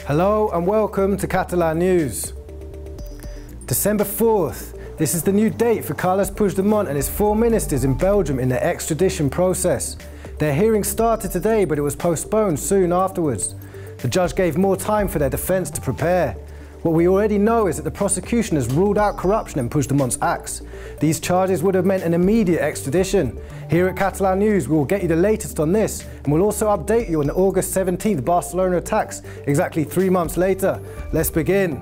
Hello and welcome to Catalan News. December 4th. This is the new date for Carles Puigdemont and his 4 ministers in Belgium in their extradition process. Their hearing started today, but it was postponed soon afterwards. The judge gave more time for their defence to prepare. What we already know is that the prosecution has ruled out corruption in Puigdemont's acts. These charges would have meant an immediate extradition. Here at Catalan News, we will get you the latest on this, and we'll also update you on the August 17th Barcelona attacks, exactly 3 months later. Let's begin.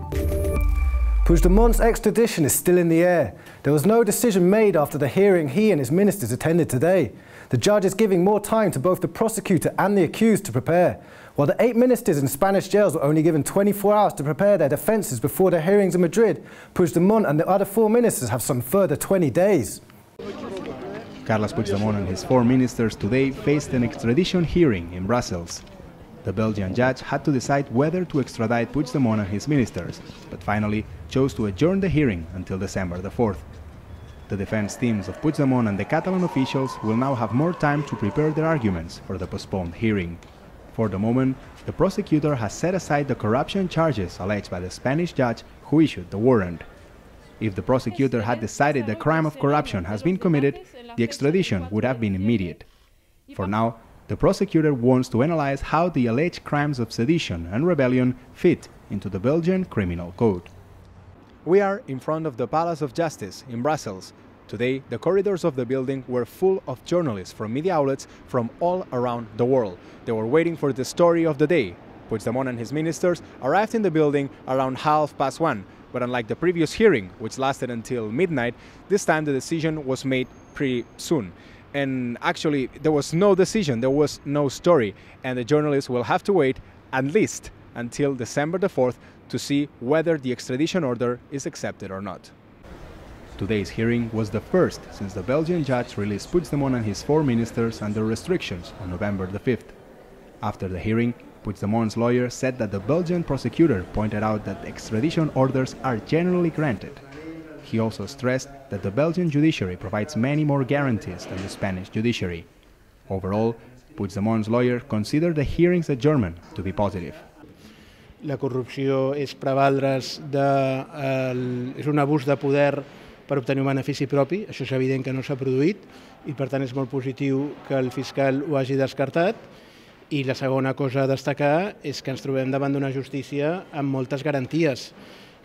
Puigdemont's extradition is still in the air. There was no decision made after the hearing he and his ministers attended today. The judge is giving more time to both the prosecutor and the accused to prepare. While the 8 ministers in Spanish jails were only given 24 hours to prepare their defences before their hearings in Madrid, Puigdemont and the other 4 ministers have some further 20 days. Carles Puigdemont and his 4 ministers today faced an extradition hearing in Brussels. The Belgian judge had to decide whether to extradite Puigdemont and his ministers, but finally chose to adjourn the hearing until December the 4th. The defense teams of Puigdemont and the Catalan officials will now have more time to prepare their arguments for the postponed hearing. For the moment, the prosecutor has set aside the corruption charges alleged by the Spanish judge who issued the warrant. If the prosecutor had decided the crime of corruption has been committed, the extradition would have been immediate. For now, the prosecutor wants to analyze how the alleged crimes of sedition and rebellion fit into the Belgian criminal code. We are in front of the Palace of Justice in Brussels. Today, the corridors of the building were full of journalists from media outlets from all around the world. They were waiting for the story of the day. Puigdemont and his ministers arrived in the building around 1:30, but unlike the previous hearing, which lasted until midnight, this time the decision was made pretty soon. And actually, there was no decision, there was no story, and the journalists will have to wait at least until December the 4th to see whether the extradition order is accepted or not. Today's hearing was the first since the Belgian judge released Puigdemont and his 4 ministers under restrictions on November the 5th. After the hearing, Puigdemont's lawyer said that the Belgian prosecutor pointed out that extradition orders are generally granted. He also stressed that the Belgian judiciary provides many more guarantees than the Spanish judiciary. Overall, Puigdemont's lawyer considered the hearing's adjournment to be positive. La corrupció és prevaldre's és un abús de poder per obtenir un benefici propi, això és evident que no s'ha produït i per tant és molt positiu que el fiscal ho hagi descartat. I la segona cosa a destacar és que ens trobem davant d'una justícia amb moltes garanties,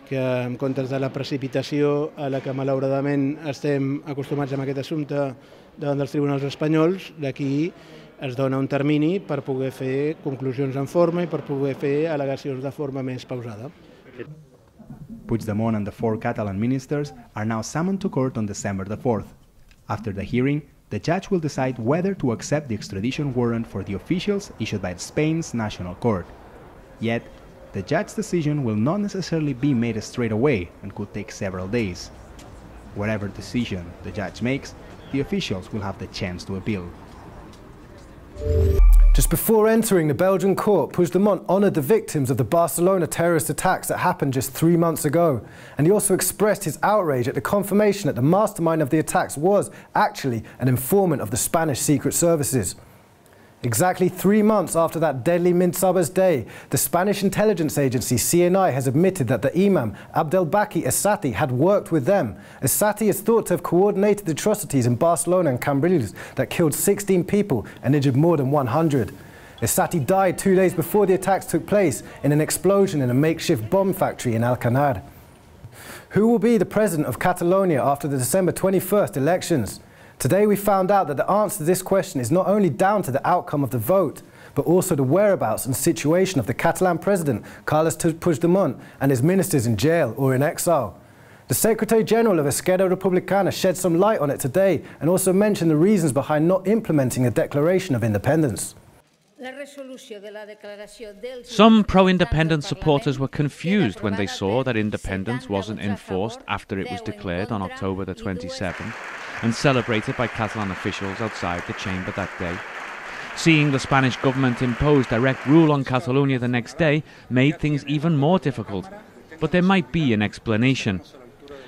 que en comptes de la precipitació a la que malauradament estem acostumats amb aquest assumpte davant dels tribunals espanyols, d'aquí es dona un termini per poder fer conclusions en forma i per poder fer al·legacions de forma més pausada. Puigdemont and the 4 Catalan ministers are now summoned to court on December the 4th. After the hearing, the judge will decide whether to accept the extradition warrant for the officials issued by Spain's National Court. Yet, the judge's decision will not necessarily be made straight away and could take several days. Whatever decision the judge makes, the officials will have the chance to appeal. Just before entering the Belgian court, Puigdemont honoured the victims of the Barcelona terrorist attacks that happened just 3 months ago. And he also expressed his outrage at the confirmation that the mastermind of the attacks was actually an informant of the Spanish secret services. Exactly 3 months after that deadly Midsummer's Day, the Spanish intelligence agency CNI has admitted that the Imam Abdelbaki Essati had worked with them. Essati is thought to have coordinated the atrocities in Barcelona and Cambrils that killed 16 people and injured more than 100. Essati died 2 days before the attacks took place in an explosion in a makeshift bomb factory in Alcanar. Who will be the president of Catalonia after the December 21st elections? Today we found out that the answer to this question is not only down to the outcome of the vote, but also the whereabouts and situation of the Catalan president, Carles Puigdemont, and his ministers in jail or in exile. The Secretary General of Esquerra Republicana shed some light on it today and also mentioned the reasons behind not implementing a declaration of independence. Some pro-independence supporters were confused when they saw that independence wasn't enforced after it was declared on October the 27th and celebrated by Catalan officials outside the chamber that day. Seeing the Spanish government impose direct rule on Catalonia the next day made things even more difficult, but there might be an explanation.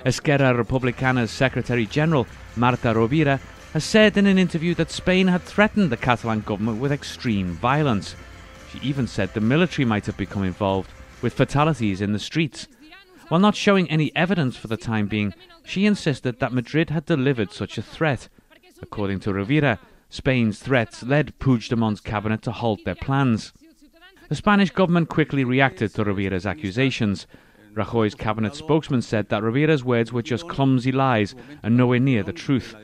Esquerra Republicana's Secretary General, Marta Rovira, has said in an interview that Spain had threatened the Catalan government with extreme violence. She even said the military might have become involved, with fatalities in the streets. While not showing any evidence for the time being, she insisted that Madrid had delivered such a threat. According to Rovira, Spain's threats led Puigdemont's cabinet to halt their plans. The Spanish government quickly reacted to Rovira's accusations. Rajoy's cabinet spokesman said that Rovira's words were just clumsy lies and nowhere near the truth.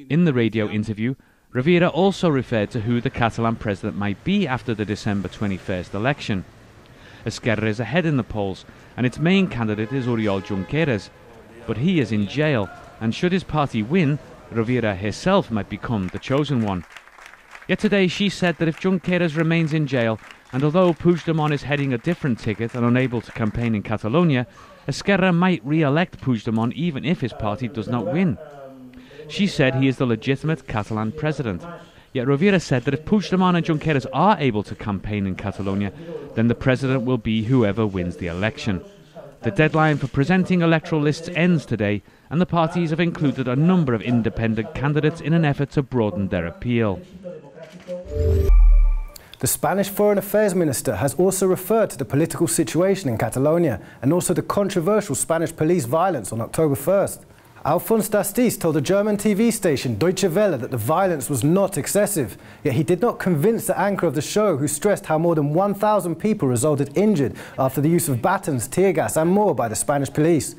In the radio interview, Rovira also referred to who the Catalan president might be after the December 21st election. Esquerra is ahead in the polls, and its main candidate is Oriol Junqueras. But he is in jail, and should his party win, Rovira herself might become the chosen one. Yet today she said that if Junqueras remains in jail, and although Puigdemont is heading a different ticket and unable to campaign in Catalonia, Esquerra might re-elect Puigdemont even if his party does not win. She said he is the legitimate Catalan president. Yet Rovira said that if Puigdemont and Junqueras are able to campaign in Catalonia, then the president will be whoever wins the election. The deadline for presenting electoral lists ends today, and the parties have included a number of independent candidates in an effort to broaden their appeal. The Spanish Foreign Affairs Minister has also referred to the political situation in Catalonia and also the controversial Spanish police violence on October 1st. Alphonse Dastis told a German TV station Deutsche Welle that the violence was not excessive, yet he did not convince the anchor of the show, who stressed how more than 1,000 people resulted injured after the use of batons, tear gas and more by the Spanish police.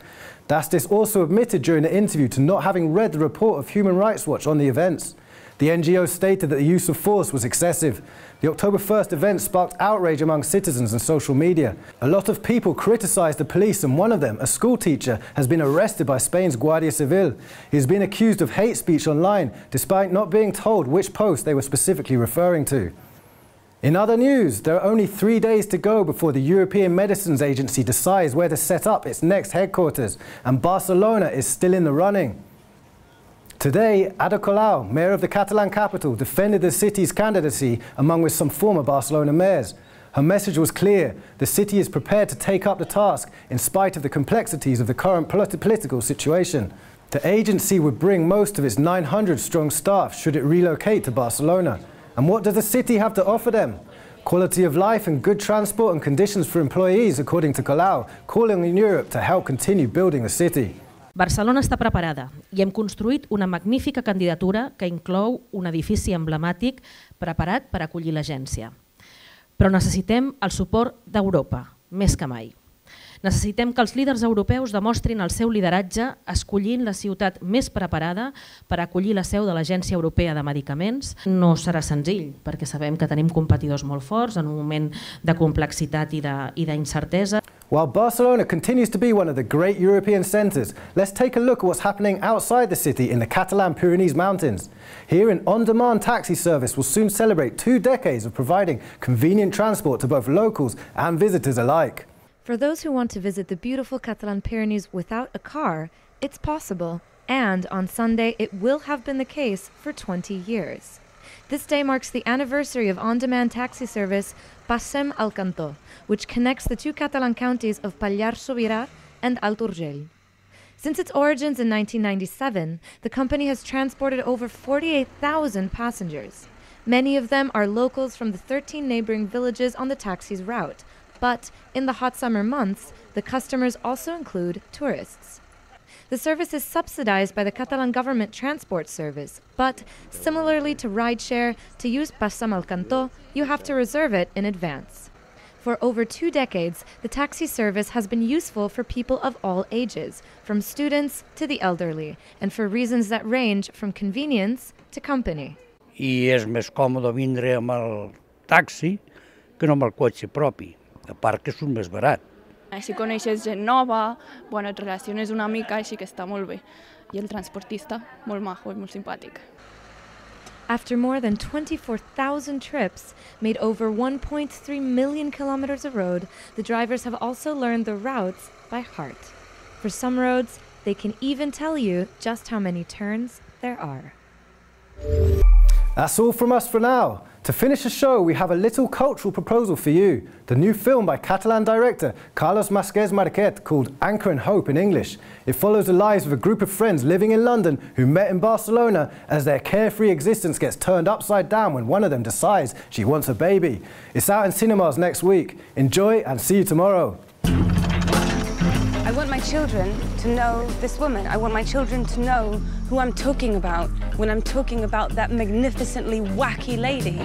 Dastis also admitted during the interview to not having read the report of Human Rights Watch on the events. The NGO stated that the use of force was excessive. The October 1st event sparked outrage among citizens and social media. A lot of people criticised the police, and one of them, a school teacher, has been arrested by Spain's Guardia Civil. He has been accused of hate speech online, despite not being told which post they were specifically referring to. In other news, there are only 3 days to go before the European Medicines Agency decides where to set up its next headquarters, and Barcelona is still in the running. Today, Ada Colau, mayor of the Catalan capital, defended the city's candidacy along with some former Barcelona mayors. Her message was clear: the city is prepared to take up the task in spite of the complexities of the current political situation. The agency would bring most of its 900-strong staff should it relocate to Barcelona. And what does the city have to offer them? Quality of life and good transport and conditions for employees, according to Colau, calling on Europe to help continue building the city. Barcelona està preparada i hem construït una magnífica candidatura que inclou un edifici emblemàtic preparat per acollir l'agència. Però necessitem el suport d'Europa, més que mai. Necessitem que els líders europeus demostrin el seu lideratge escollint la ciutat més preparada per acollir la seu de l'Agència Europea de Medicaments. No serà senzill, perquè sabem que tenim competidors molt forts en un moment de complexitat i d'incertesa. While Barcelona continues to be one of the great European centres, let's take a look at what's happening outside the city in the Catalan Pyrenees mountains. Here, an on-demand taxi service will soon celebrate 2 decades of providing convenient transport to both locals and visitors alike. For those who want to visit the beautiful Catalan Pyrenees without a car, it's possible, and on Sunday it will have been the case for 20 years. This day marks the anniversary of on-demand taxi service Passem al Cantó, which connects the 2 Catalan counties of Pallars Sobirà and Alt Urgell. Since its origins in 1997, the company has transported over 48,000 passengers. Many of them are locals from the 13 neighboring villages on the taxi's route. But in the hot summer months, the customers also include tourists. The service is subsidized by the Catalan government transport service, but similarly to rideshare, to use Passem al Cantó, you have to reserve it in advance. For over 2 decades, the taxi service has been useful for people of all ages, from students to the elderly, and for reasons that range from convenience to company. I és més còmode vindre amb el taxi que no amb el cotxe propi. A part que és un més barat. Així coneixes gent nova, et relaciones una mica, així que està molt bé. I el transportista, molt majo i molt simpàtic. After more than 24,000 trips, made over 1.3 million kilometers of road, the drivers have also learned the routes by heart. For some roads, they can even tell you just how many turns there are. That's all from us for now. To finish the show, we have a little cultural proposal for you. The new film by Catalan director Carles Puigdemont called Anchor and Hope in English. It follows the lives of a group of friends living in London who met in Barcelona as their carefree existence gets turned upside down when one of them decides she wants a baby. It's out in cinemas next week. Enjoy and see you tomorrow. want my children to know this woman. I want my children to know who I'm talking about when I'm talking about that magnificently wacky lady.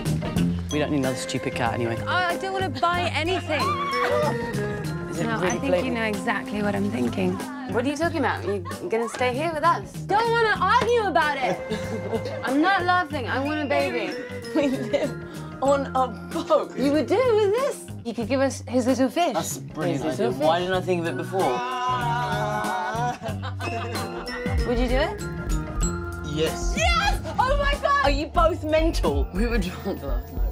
We don't need another stupid cat anyway. Oh, I don't want to buy anything. No, I think you know exactly what I'm thinking. What are you talking about? You're gonna stay here with us? Don't want to argue about it. I'm not laughing. I want a baby. We live on a boat. You would do with this. He could give us his little fish. That's a brilliant idea. Why didn't I think of it before? Would you do it? Yes. Yes! Oh my God! Are you both mental? We were drunk last night.